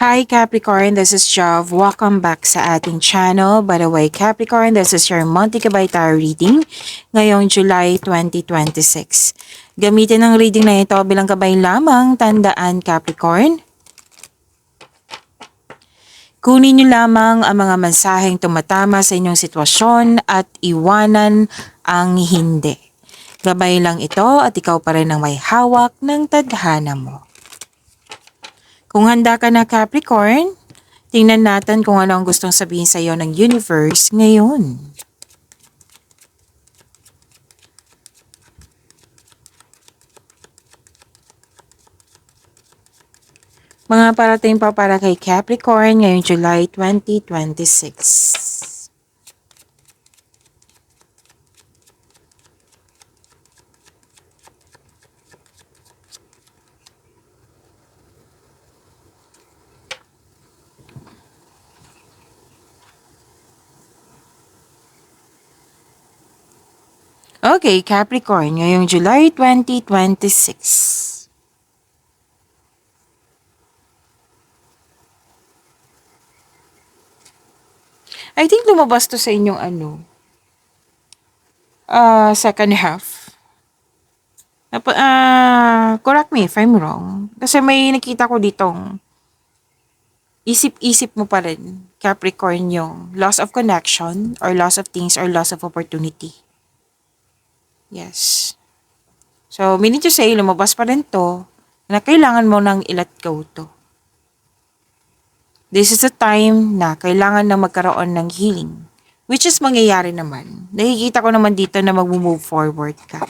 Hi Capricorn, this is Jav. Welcome back sa ating channel. By the way, Capricorn, this is your monthly Gabay Tarot reading ngayong July 2026. Gamitin ang reading na ito bilang gabay lamang, tandaan Capricorn. Kunin niyo lamang ang mga mensaheng tumatama sa inyong sitwasyon at iwanan ang hindi. Gabay lang ito at ikaw pa rin ang may hawak ng tadhana mo. Kung handa ka na Capricorn, tingnan natin kung ano ang gustong sabihin sa iyo ng universe ngayon. Mga parating pa para kay Capricorn ngayong July 2026. Okay, Capricorn, ngayong July 2026. I think lumabas to sa inyong second half. Correct me if I'm wrong. Kasi may nakita ko ditong isip-isip mo pa rin, Capricorn, yung loss of connection or loss of things or loss of opportunity. Yes. So, meaning to say, lumabas pa rin to na kailangan mo nang i-let go to. This is a time na kailangan na magkaroon ng healing. Which is mangyayari naman. Nakikita ko naman dito na mag-move forward ka.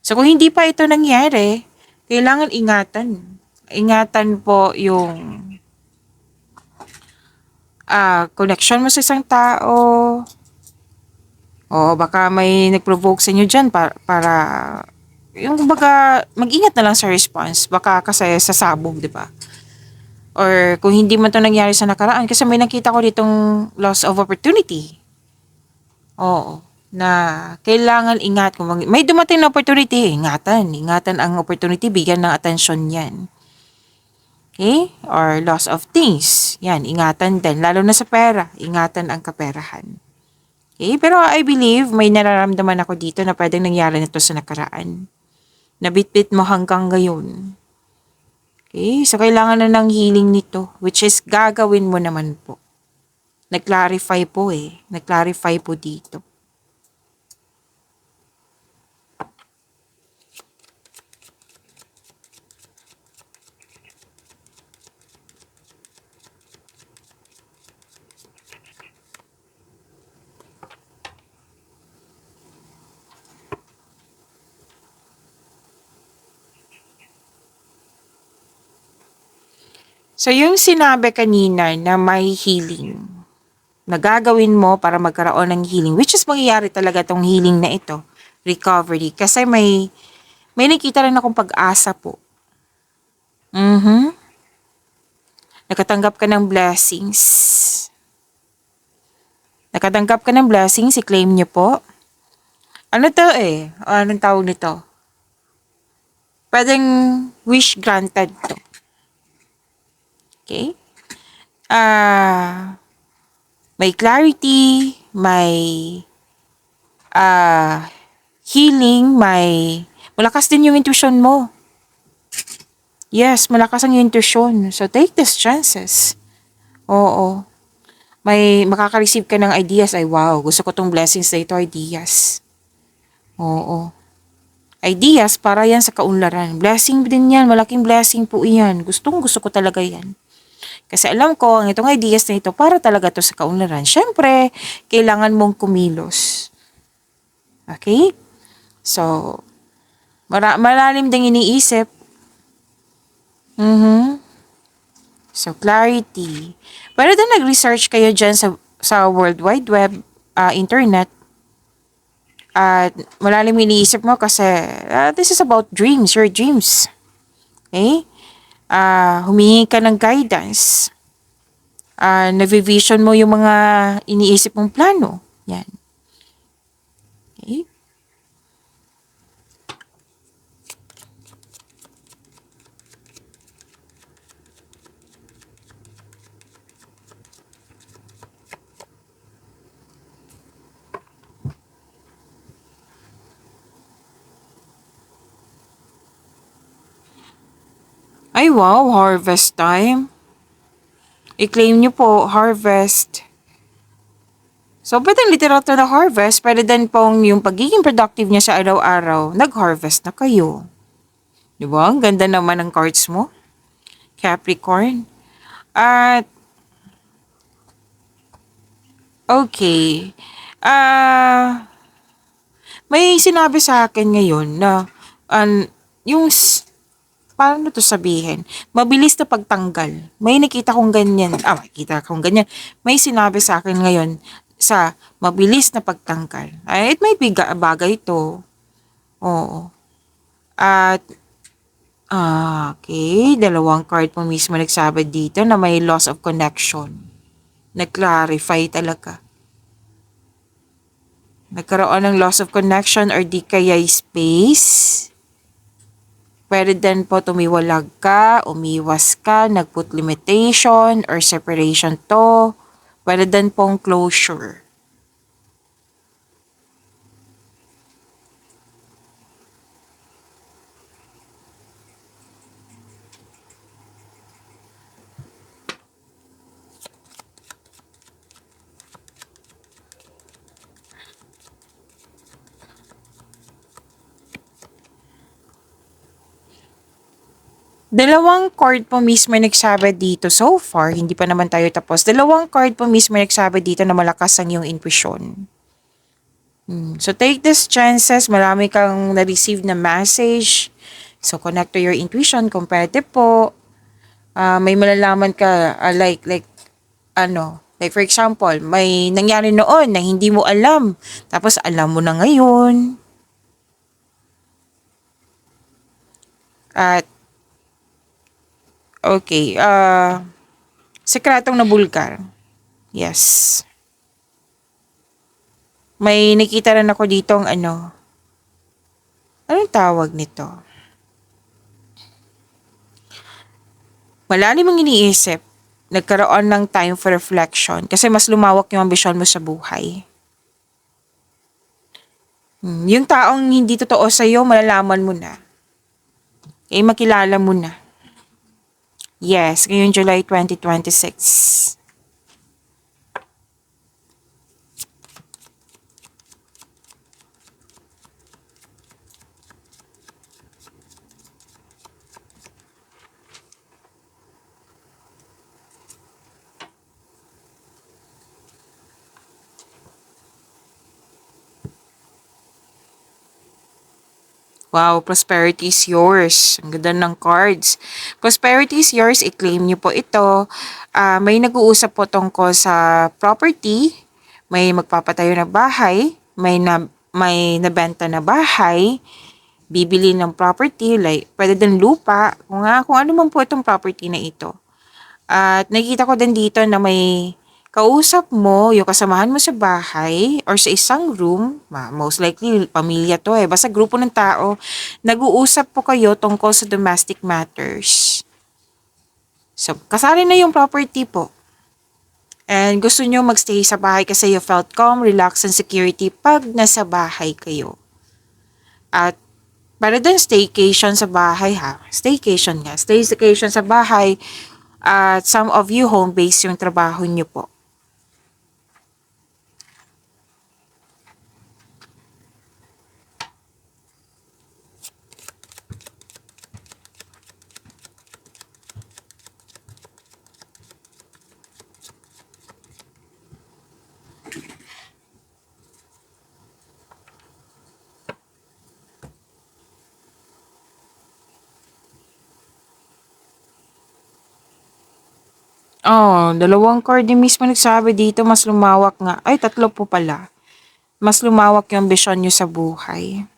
So, kung hindi pa ito nangyari, kailangan ingatan. Ingatan po yung connection mo sa isang tao. O baka may nag-provoke sa inyo dyan para yung baga mag-ingat na lang sa response. Baka kasi sasabog, di ba? Or kung hindi man ito nangyari sa nakaraan, kasi may nakita ko ditong loss of opportunity. Oo. Na kailangan ingat. Kung may dumating na opportunity, ingatan. Ingatan ang opportunity, bigyan ng atensyon yan. Okay? Or loss of things. Yan, ingatan din. Lalo na sa pera, ingatan ang kaperahan. Okay? Pero I believe may nararamdaman ako dito na pwedeng nangyari nito sa nakaraan. Nabitbit mo hanggang ngayon. Okay? So, kailangan na ng healing nito, which is gagawin mo naman po. Nag-clarify po eh. Nag-clarify po dito. So, yung sinabi kanina na may healing, na gagawin mo para magkaroon ng healing, which is mangyayari talaga tong healing na ito, recovery. Kasi may nakita rin akong pag-asa po. Nakatanggap ka ng blessings. Nakatanggap ka ng blessings, i-claim niyo po. Ano to eh? Anong tawag nito? Pwedeng wish granted to. Okay? May clarity, may healing, may malakas din yung intuition mo. Yes, malakas ang intuition. So, take these chances. Oo. May makaka-receive ka ng ideas. Ay, wow, gusto ko tong blessings na ito, ideas. Oo. Ideas para yan sa kaunlaran. Blessing din yan. Malaking blessing po yan. Gusto ko talaga yan. Kasi alam ko, ang itong ideas na ito, para talaga to sa kaunlaran. Siyempre, kailangan mong kumilos. Okay? So, malalim ding iniisip. So, clarity. Pero din nag-research kayo dyan sa World Wide Web, internet. At malalim iniisip mo kasi this is about dreams, your dreams. Okay? Humingi ka ng guidance. Navivision mo yung mga iniisip mong plano. Yan. Okay? Ay wow, harvest time. I-claim nyo po, harvest. So, pwedeng literal to na harvest, pwede din pong yung pagiging productive niya sa araw-araw, nag-harvest na kayo. Di ba? Ang ganda naman ng cards mo, Capricorn. At, okay. May sinabi sa akin ngayon na, yung, paano to sabihin? Mabilis na pagtanggal. May nakita kong ganyan. Makikita kong ganyan. May sinabi sa akin ngayon sa mabilis na pagtanggal. Ay, it might be bagay to. Oo. At, okay. Dalawang card po mismo nagsabi dito na may loss of connection. Nag-clarify talaga. Nagkaroon ng loss of connection or di kaya space. Pwede din po tumiwalag ka, umiwas ka, nag-put limitation or separation to. Pwede din pong closure. Dalawang card po mismo nagsabi dito so far, hindi pa naman tayo tapos. Dalawang card po mismo nagsabi dito na malakas ang iyong intuition. So take these chances, marami kang na-receive na message. So connect to your intuition kung pwede po. May malalaman ka, like for example, may nangyari noon na hindi mo alam. Tapos alam mo na ngayon. At okay, sekretong nabulgar. Yes. May nakita rin ako ditong anong tawag nito? Malalim ang iniisip. Nagkaroon ng time for reflection kasi mas lumawak yung ambisyon mo sa buhay. Yung taong hindi totoo sa'yo, malalaman mo na. Makilala mo na. Yes, ngayong July 2026. Wow, prosperity is yours. Ang ganda ng cards. Prosperity is yours. I-claim niyo po ito. May nag-uusap po tungkol sa property. May magpapatayo na bahay. May nabenta na bahay. Bibili ng property. Like, pwede din lupa. Kung ano man po itong property na ito. At nakikita ko din dito na may kausap mo, yung kasamahan mo sa bahay or sa isang room, most likely pamilya to basta grupo ng tao, nag-uusap po kayo tungkol sa domestic matters. So, kasali na yung property po. And gusto nyo magstay sa bahay kasi you felt calm, relaxed, and security pag nasa bahay kayo. At para din staycation sa bahay Staycation nga. Staycation sa bahay. At some of you home-based yung trabaho nyo po. Dalawang card din mismo nagsabi dito, mas lumawak nga. Ay, tatlo po pala. Mas lumawak yung ambisyon nyo sa buhay.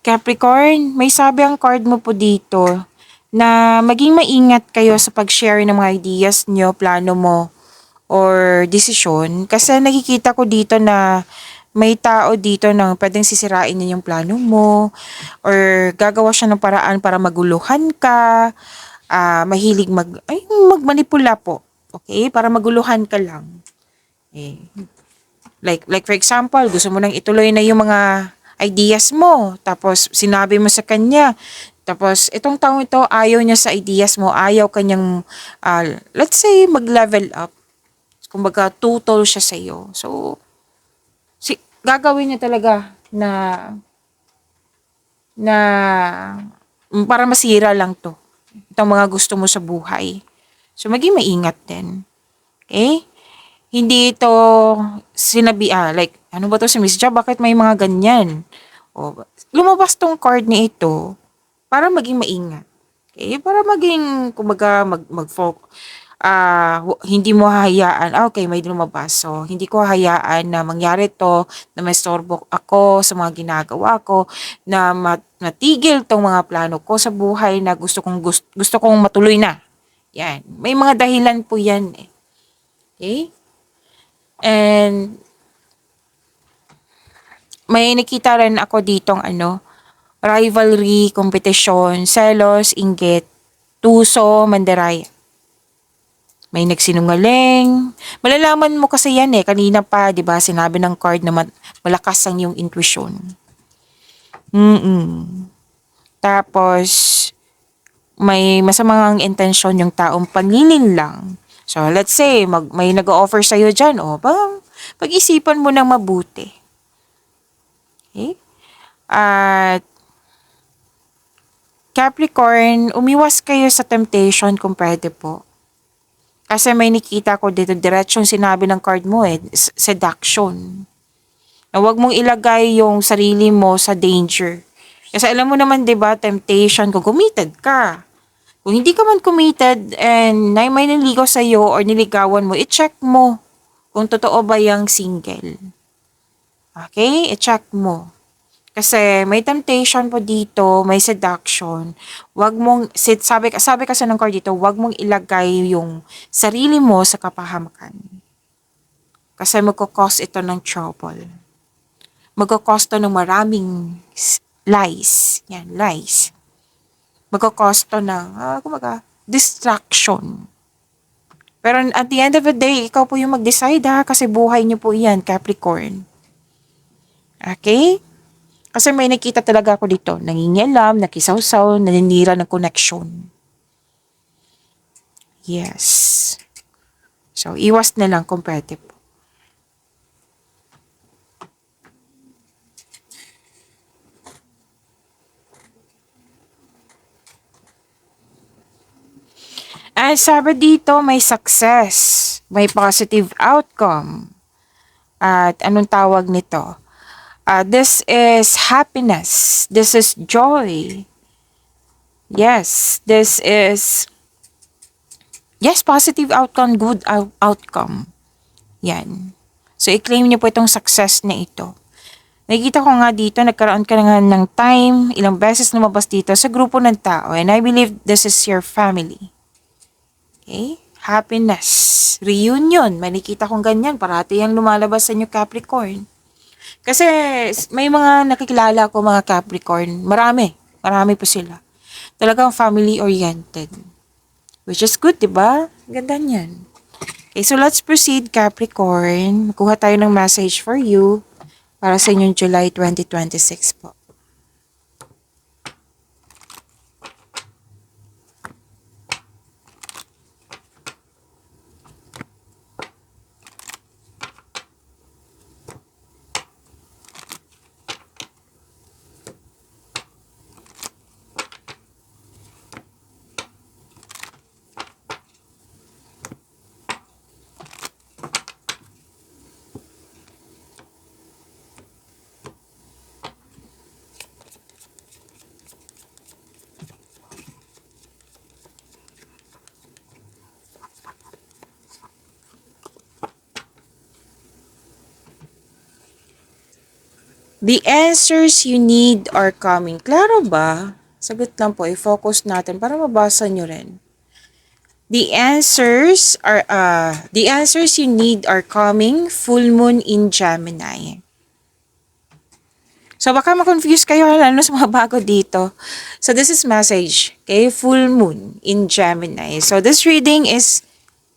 Capricorn, may sabi ang card mo po dito na maging maingat kayo sa pag-share ng mga ideas nyo, plano mo, or desisyon. Kasi nakikita ko dito na may tao dito na pwedeng sisirain niya yung plano mo or gagawa siya ng paraan para maguluhan ka, mahilig magmanipula po. Okay? Para maguluhan ka lang. Like for example, gusto mo nang ituloy na yung mga ideas mo. Tapos sinabi mo sa kanya. Tapos itong taong ito, ayaw niya sa ideas mo. Ayaw kanyang, let's say, mag-level up. Kumbaga, tutol siya sa iyo. So, gagawin niya talaga na para masira lang to. Itong mga gusto mo sa buhay. So, maging maingat din. Okay? Hindi ito like, ano ba to si Miss Ja? Bakit may mga ganyan? O, lumabas tong card ni ito para maging maingat. Okay? Para maging, kumbaga, hindi mo hahayaan, okay, may lumabas. So, hindi ko hahayaan na mangyari to, na may storbo ako sa mga ginagawa ko, na matigil tong mga plano ko sa buhay na gusto kong matuloy na. Yan. May mga dahilan po yan eh. Okay? And, may nakita rin ako ditong rivalry, kompetisyon, selos, inggit, tuso, mandaraya. May nagsinungaling. Malalaman mo kasi yan eh. Kanina pa, di ba, sinabi ng card na malakas ang yung intuition. Tapos, may masamang intensyon yung taong panlilin lang. So, let's say, may nag-offer sa'yo dyan, pag-isipan mo ng mabuti. Okay? At, Capricorn, umiwas kayo sa temptation kung pwede po. Kasi may nakita ko dito, diretsong sinabi ng card mo seduction. Na huwag mong ilagay yung sarili mo sa danger. Kasi alam mo naman, di ba, temptation, kung committed ka. Kung hindi ka man committed and may niligaw sa'yo or niligawan mo, i-check mo kung totoo ba yung single. Okay? I-check mo. Kasi may temptation po dito, may seduction. Wag mong, sabi kasi ng card dito, wag mong ilagay yung sarili mo sa kapahamakan. Kasi magkakos ito ng trouble. Magkakos to ng maraming lies. Yan, lies. Magkakos to ng, distraction. Pero at the end of the day, ikaw po yung mag-decide kasi buhay niyo po yan, Capricorn. Okay? Kasi may nakita talaga ako dito, nangingialam, nakisawsaw, naninira ng connection. Yes. So, iwas na lang kung pwede po. And sabi dito, may success, may positive outcome. At anong tawag nito? This is happiness. This is joy. Yes, positive outcome, good outcome. Yan. So, i-claim niyo po itong success na ito. Nakikita ko nga dito, nagkaroon ka nga ng time, ilang beses lumabas dito sa grupo ng tao. And I believe this is your family. Okay? Happiness. Reunion. May nakita kong ganyan. Parati yung lumalabas sa inyo, Capricorn. Kasi may mga nakikilala ko mga Capricorn. Marami po sila. Talagang family-oriented. Which is good, diba? Ganda niyan. Okay, so let's proceed, Capricorn. Kuha tayo ng message for you para sa inyong July 2026 po. The answers you need are coming. Klaro ba? Sagot lang po, i-focus natin para mabasa nyo rin. The answers you need are coming. Full moon in Gemini. So baka ma-confuse kayo lalo sa mga bago dito. So this is message. Okay, full moon in Gemini. So this reading is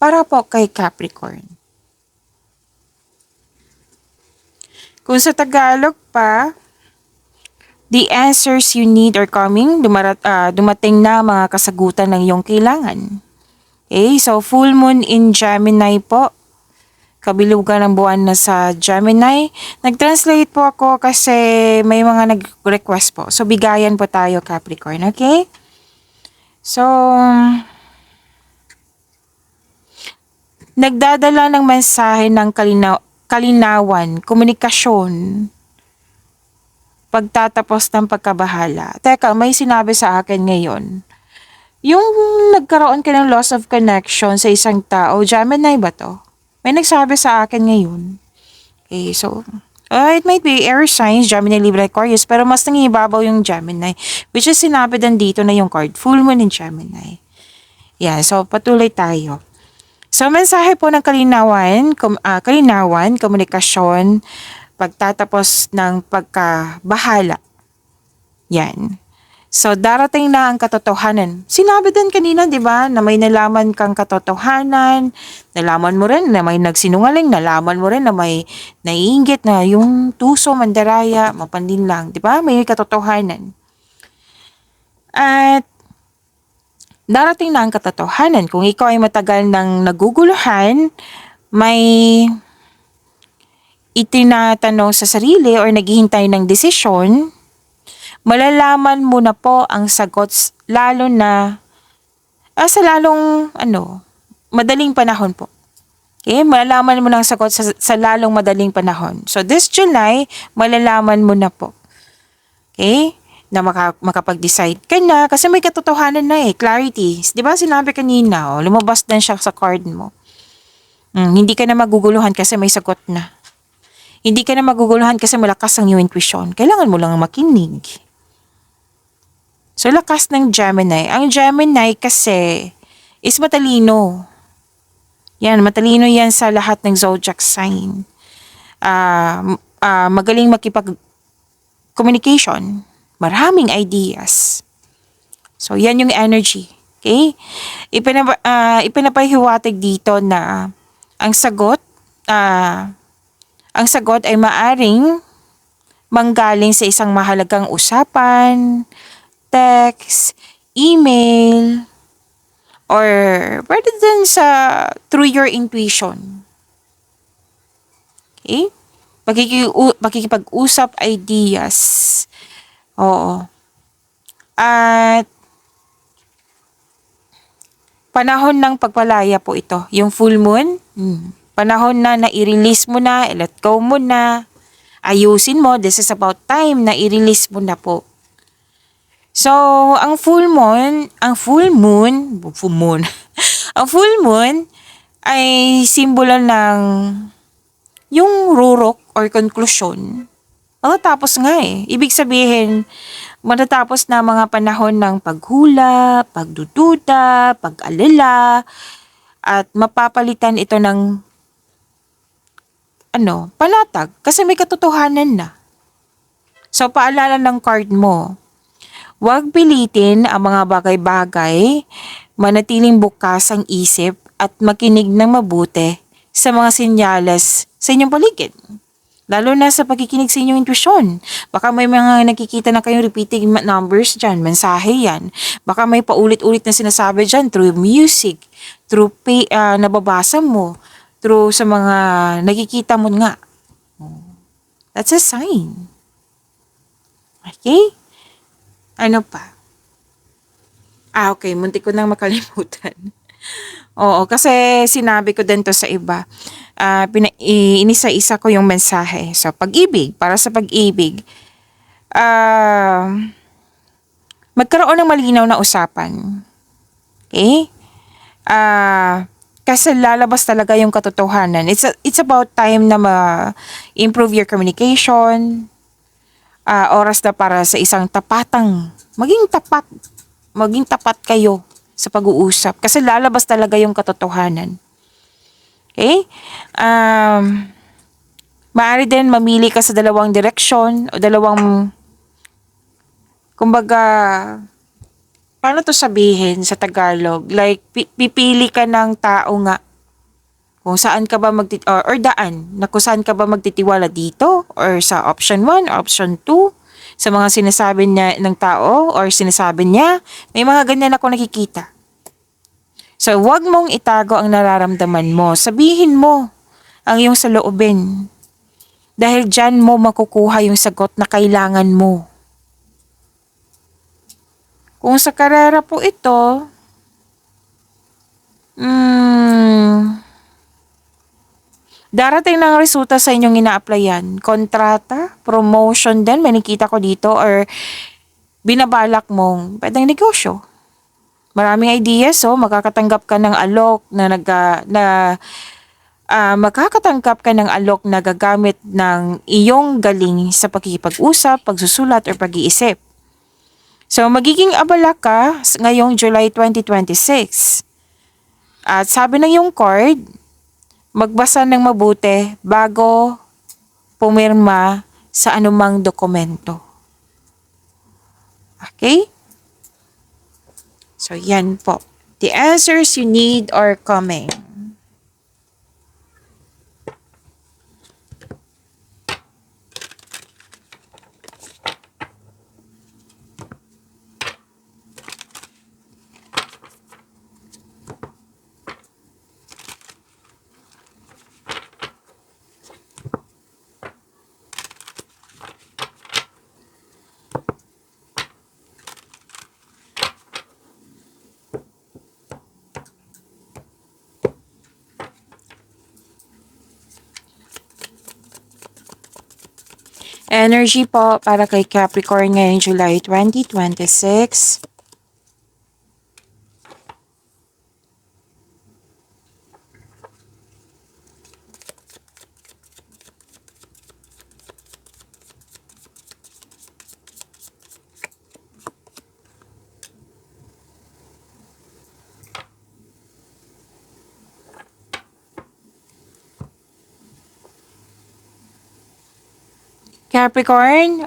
para po kay Capricorn. Kung sa Tagalog pa, The answers you need are coming. Dumating na mga kasagutan ng iyong kailangan. Okay, so full moon in Gemini po. Kabilugan ng buwan na sa Gemini. Nag-translate po ako kasi may mga nag-request po. So, bigayan po tayo, Capricorn. Okay? So, nagdadala ng mensahe ng kalinawan, komunikasyon, pagtatapos ng pagkabahala. Teka, may sinabi sa akin ngayon. Yung nagkaroon ka ng loss of connection sa isang tao, Gemini ba to? May nagsabi sa akin ngayon. Okay, so, it might be air signs, Gemini, Libra, Aquarius, pero mas nangibabaw yung Gemini, which is sinabi din dito na yung card, full moon in Gemini. Yeah, so patuloy tayo. So, mensahe po ng kalinawan, komunikasyon, pagtatapos ng pagkabahala. Yan. So, darating na ang katotohanan. Sinabi din kanina, di ba, na may nalaman kang katotohanan, nalaman mo rin na may nagsinungaling, nalaman mo rin na may naiinggit na yung tuso, mandaraya, mapandin lang, di ba? May katotohanan. At darating na ang katotohanan. Kung ikaw ay matagal nang naguguluhan, may itinatanong sa sarili or naghihintay ng desisyon, malalaman mo na po ang sagot lalo na sa lalong madaling panahon po. Okay? Malalaman mo na ang sagot sa lalong madaling panahon. So this July, malalaman mo na po. Okay? Na makapag-decide ka na kasi may katotohanan na clarity. Di ba sinabi kanina, lumabas din siya sa card mo. Hindi ka na maguguluhan kasi may sagot na. Hindi ka na maguguluhan kasi malakas ang iyong intuition. Kailangan mo lang makinig. So, lakas ng Gemini. Ang Gemini kasi is matalino. Yan, matalino yan sa lahat ng zodiac sign. Magaling makipag-communication. Maraming ideas. So, yan yung energy. Okay? Ipinapahiwatig dito na ang sagot ay maaring manggaling sa isang mahalagang usapan, text, email, or pwede din through your intuition. Okay? Pakikipag-usap ideas. Oo. At panahon ng pagpalaya po ito. Yung full moon, panahon na i-release mo na, i-let go mo na, ayusin mo, this is about time na i-release mo na po. So, ang full moon ang full moon ay simbolo ng yung rurok or conclusion. Matatapos nga Ibig sabihin, matatapos na mga panahon ng paghula, pagdududa, pag-alala, at mapapalitan ito ng panatag kasi may katotohanan na. So, paalala ng card mo, huwag pilitin ang mga bagay-bagay, manatiling bukas ang isip at makinig ng mabuti sa mga senyales sa inyong paligid. Lalo na sa pagkikinig sa inyong intuition. Baka may mga nakikita na kayong repeating numbers dyan, mensahe yan. Baka may paulit-ulit na sinasabi dyan through music, through nababasa mo, through sa mga nakikita mo nga. That's a sign. Okay? Ano pa? Okay. Muntik ko nang makalimutan. Oo, kasi sinabi ko din to sa iba. Inisa-isa ko yung mensahe. So, pag-ibig, para sa pag-ibig, magkaroon ng malinaw na usapan. Okay? Kasi lalabas talaga yung katotohanan. It's about time na ma-improve your communication, oras na para sa isang maging tapat kayo sa pag-uusap kasi lalabas talaga yung katotohanan. Okay? Maaari din mamili ka sa dalawang direksyon o kumbaga, paano to sabihin sa Tagalog? Like, pipili ka ng tao nga kung saan ka ba or daan na kung saan ka ba magtitiwala dito or sa option 1, option 2. sa mga sinasabi niya ng tao or sinasabi niya, may mga ganyan ako nakikita. So, huwag mong itago ang nararamdaman mo. Sabihin mo ang iyong saloobin. Dahil dyan mo makukuha yung sagot na kailangan mo. Kung sa karera po ito, darating ng resulta sa inyong ina-applyan. Kontrata, promotion din, may nakita ko dito, or binabalak mong pwedeng negosyo. Maraming ideas, so makakatanggap ka ng alok makakatanggap ka ng alok na gagamit ng iyong galing sa pagkikipag-usap, pagsusulat, or pag-iisip. So, magiging abala ka ngayong July 2026. At sabi ng iyong card, magbasa ng mabuti bago pumirma sa anumang dokumento. Okay? So, yan po. The answers you need are coming. Energy po para kay Capricorn ngayong July 2026. Capricorn,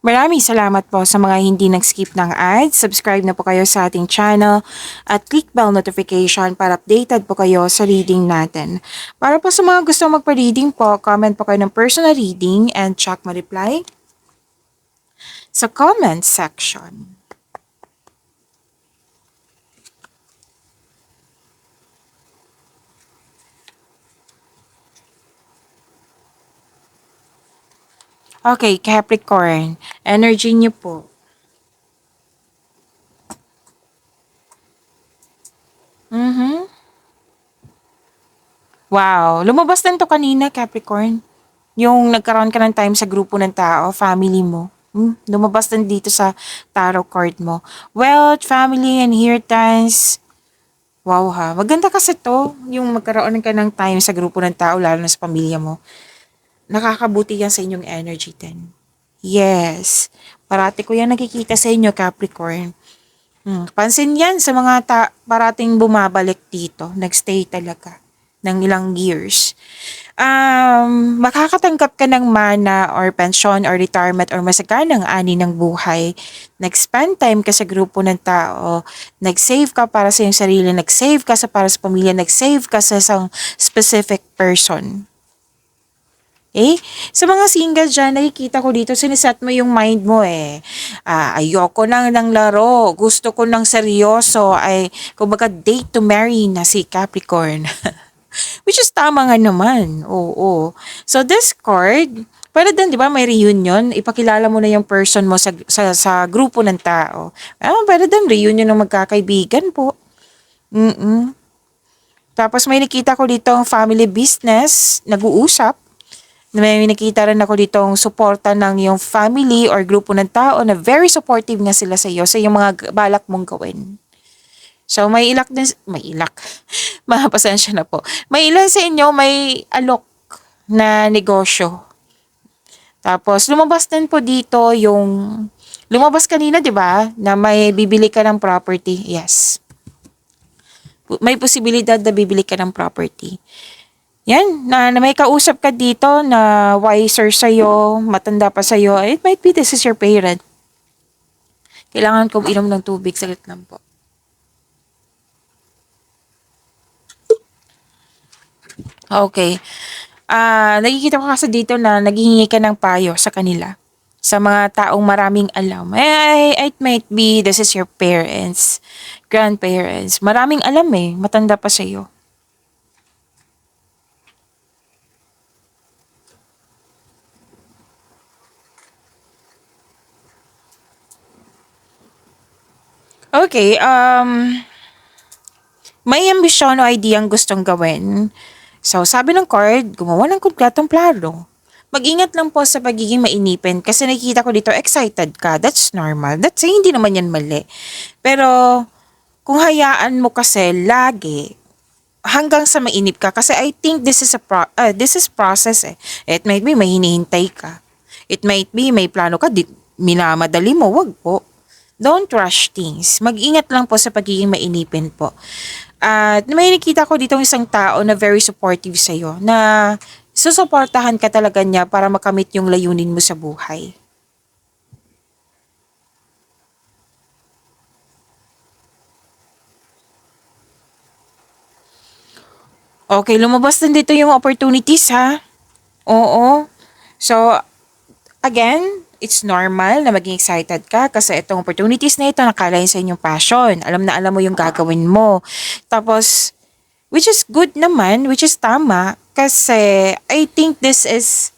maraming salamat po sa mga hindi nag-skip ng ads. Subscribe na po kayo sa ating channel at click bell notification para updated po kayo sa reading natin. Para po sa mga gusto magpa-reading po, comment po kayo ng personal reading and check my reply sa comment section. Okay, Capricorn, energy niyo po. Wow, lumabas din to kanina, Capricorn. Yung nagkaroon ka ng time sa grupo ng tao, family mo. Lumabas din dito sa tarot card mo. Wealth, family, inheritance. Wow ha, maganda kasi to. Yung magkaroon ka ng time sa grupo ng tao, lalo na sa pamilya mo. Nakakabuti yan sa inyong energy din. Yes, parati ko yan nakikita sa inyo, Capricorn. Pansin yan sa mga parating bumabalik dito. Nagstay talaga ng ilang years. Makakatanggap ka ng mana or pensyon or retirement or masaganang ani ng buhay. Nag-spend time ka sa grupo ng tao. Nag-save ka para sa iyong sarili. Nag-save ka para sa pamilya. Nag-save ka sa isang specific person. Okay? Sa mga single dyan, nakikita ko dito, siniset mo yung mind mo eh. Ayoko nang ng laro. Gusto ko ng seryoso. Kumbaga, date to marry na si Capricorn. Which is tama nga naman. Oo. So, this card, pwede din, di ba, may reunion. Ipakilala mo na yung person mo sa grupo ng tao. Pwede din, reunion ng magkakaibigan po. Tapos may nakita ko dito ang family business, nag-uusap. May nakita rin ako ditong suporta ng yung family or grupo ng tao na very supportive nga sila sa iyo sa yung mga balak mong gawin. So, may ilak din, mahapasensya na po. May ilan sa inyo may alok na negosyo. Tapos, lumabas din po dito lumabas kanina, di ba, na may bibili ka ng property. Yes. May posibilidad na bibili ka ng property. Yan, na may kausap ka dito na wiser sa'yo, matanda pa sa'yo. It might be this is your parent. Kailangan kong inom ng tubig. Saglit lang po. Okay. Nakikita ko kasi dito na naghihingi ka ng payo sa kanila. Sa mga taong maraming alam. It might be this is your parents, grandparents. Maraming alam eh, matanda pa sa'yo. Okay, may ambisyon o idea ang gustong gawin. So, sabi ng card, gumawa ng kumpletong plano. Mag-ingat lang po sa pagiging mainipin kasi nakikita ko dito excited ka. That's normal. Hindi naman yan mali. Pero, kung hayaan mo kasi lagi, hanggang sa mainip ka kasi I think this is process eh. It might be may hinihintay ka. It might be may plano ka, minamadali mo, wag po. Don't rush things. Mag-ingat lang po sa pagiging mainipin po. At may nakita ko dito isang tao na very supportive sa'yo, na susuportahan ka talaga niya para makamit yung layunin mo sa buhay. Okay, lumabas din dito yung opportunities ha. Oo. So, again, it's normal na maging excited ka kasi itong opportunities na ito nakalain sa inyong passion. Alam na alam mo yung gagawin mo. Tapos, which is good naman, which is tama kasi I think this is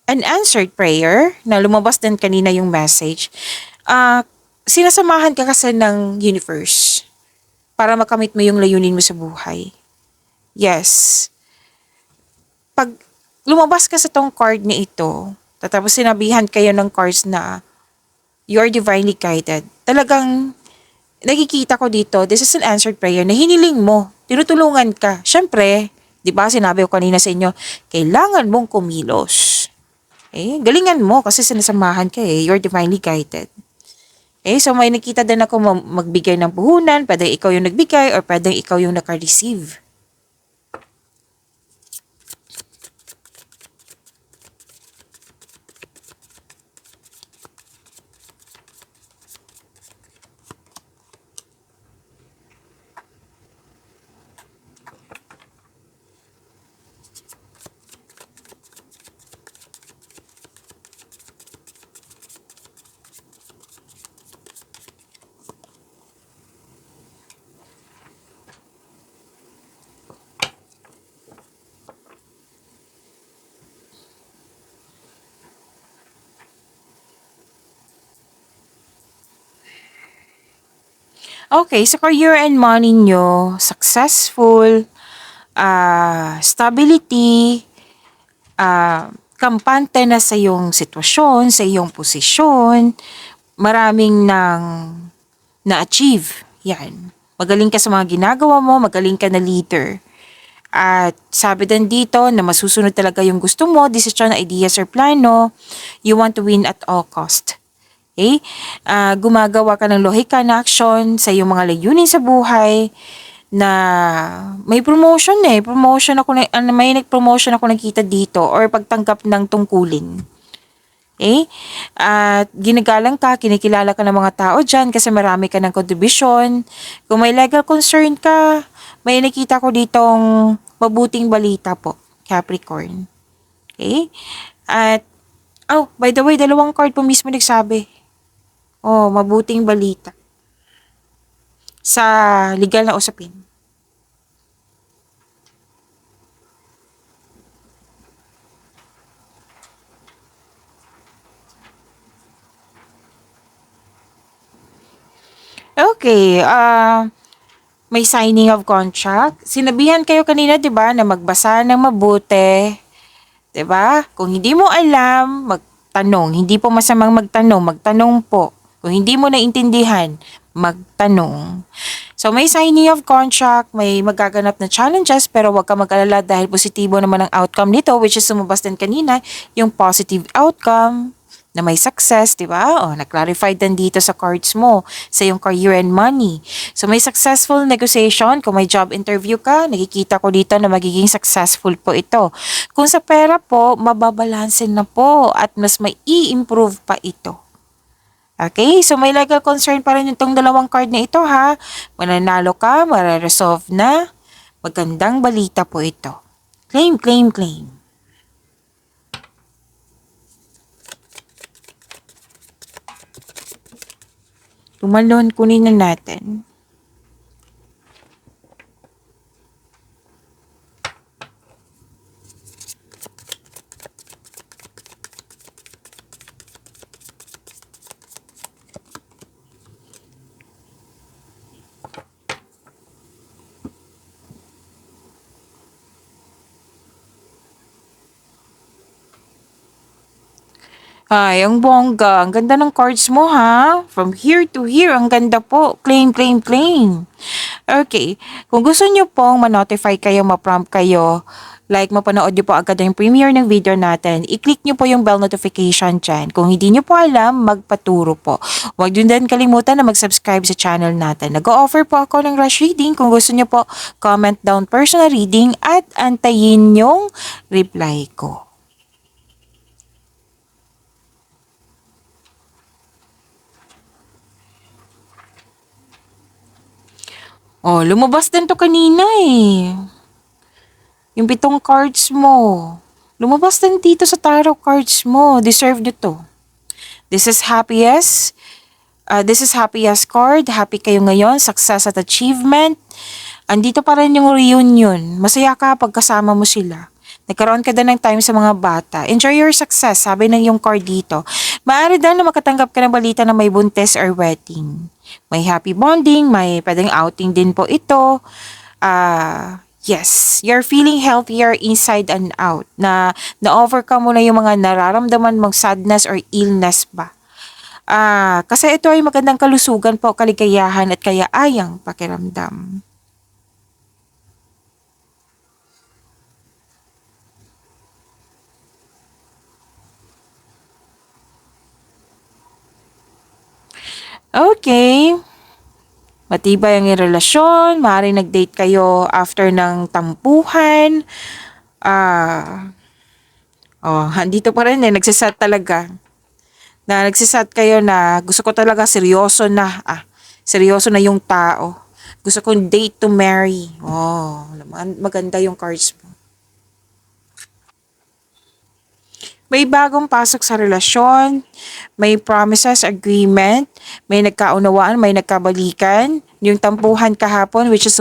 an answered prayer na lumabas din kanina yung message. Sinasamahan ka kasi ng universe para makamit mo yung layunin mo sa buhay. Yes. Pag lumabas ka sa tong card na ito, tapos sinabihan kayo ng cards na you are divinely guided. Talagang nakikita ko dito, this is an answered prayer na hiniling mo. Tinutulungan ka. Siyempre, di ba sinabi ko kanina sa inyo, kailangan mong kumilos. Galingan mo kasi sinasamahan ka eh. You're divinely guided. So may nakita din ako magbigay ng puhunan, pwede ikaw yung nagbigay or pwede ikaw yung naka-receive. Okay, sa career and money nyo, successful, stability, kampante na sa iyong sitwasyon, sa iyong posisyon, maraming nang na-achieve. Yan. Magaling ka sa mga ginagawa mo, magaling ka na leader. At sabi din dito na masusunod talaga yung gusto mo, desisyon, ideas, or plano. You want to win at all cost. Okay? Gumagawa ka ng lohika na action sa iyong mga layunin sa buhay na may promotion eh. May nag-promotion ako nakita dito or pagtanggap ng tungkulin. Okay? At ginagalang ka, kinikilala ka ng mga tao dyan kasi marami ka ng contribution. Kung may legal concern ka, may nakita ko ditong mabuting balita po, Capricorn. Okay? At, by the way, dalawang card po mismo nagsabi. Mabuting balita. Sa legal na usapin. Okay, may signing of contract. Sinabihan kayo kanina, 'di ba, na magbasa ng mabuti. 'Di ba? Kung hindi mo alam, magtanong. Hindi po masamang magtanong, magtanong po. Kung hindi mo naintindihan, magtanong. So may signing of contract, may magaganap na challenges pero huwag ka mag-alala dahil positibo naman ang outcome nito, which is sumabas din kanina, yung positive outcome na may success, di ba? Na-clarify din dito sa cards mo, sa yung career and money. So, may successful negotiation. Kung may job interview ka, nakikita ko dito na magiging successful po ito. Kung sa pera po, mababalansin na po at mas may i-improve pa ito. Okay? So, may legal concern pa rin itong dalawang card na ito, ha? Mananalo ka, mare-resolve na. Magandang balita po ito. Claim, claim, claim. Tumalon, kunin na natin. Ay, ang bongga. Ang ganda ng cards mo, ha? From here to here, ang ganda po. Plain, plain, plain. Okay. Kung gusto nyo pong ma-notify kayo, ma-prompt kayo, like mapanood nyo po agad yung premiere ng video natin, i-click nyo po yung bell notification dyan. Kung hindi nyo po alam, magpaturo po. Huwag nyo din kalimutan na mag-subscribe sa channel natin. Nag-o-offer po ako ng rush reading. Kung gusto nyo po, comment down personal reading at antayin yung reply ko. Oh, lumabas din to kanina eh. Yung 7 cards mo. Lumabas din dito sa tarot cards mo. Deserve nyo to. This is happiest. This is happiest card. Happy kayo ngayon. Success at achievement. Andito pa rin yung reunion. Masaya ka pag kasama mo sila. Nagkaroon ka din ng time sa mga bata. Enjoy your success, sabi ng yung card dito. Maaari din na makatanggap ka ng balita na may buntis or wedding. May happy bonding, may pwedeng outing din po ito. Yes, you're feeling healthier inside and out. Na-overcome mo na yung mga nararamdaman mong sadness or illness ba. Kasi ito ay magandang kalusugan po, kaligayahan at kayaayang pakiramdam. Okay. Matibay ang iyong relasyon, maaaring nag-date kayo after ng tampuhan. Ah, andito pa rin nagsisat talaga. Nagsisat kayo na gusto ko talaga seryoso na. Seryoso na yung tao. Gusto kong date to marry. Oh, maganda yung cards mo. May bagong pasok sa relasyon, may promises, agreement, may nagkaunawaan, may nagkabalikan. Yung tampuhan kahapon, which is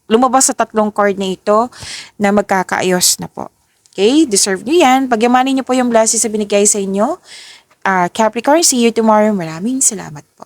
lumabas sa 3 card na ito, na magkakaayos na po. Okay? Deserve nyo yan. Pagyamanin nyo po yung blessings na binigay sa inyo. Capricorn, see you tomorrow. Maraming salamat po.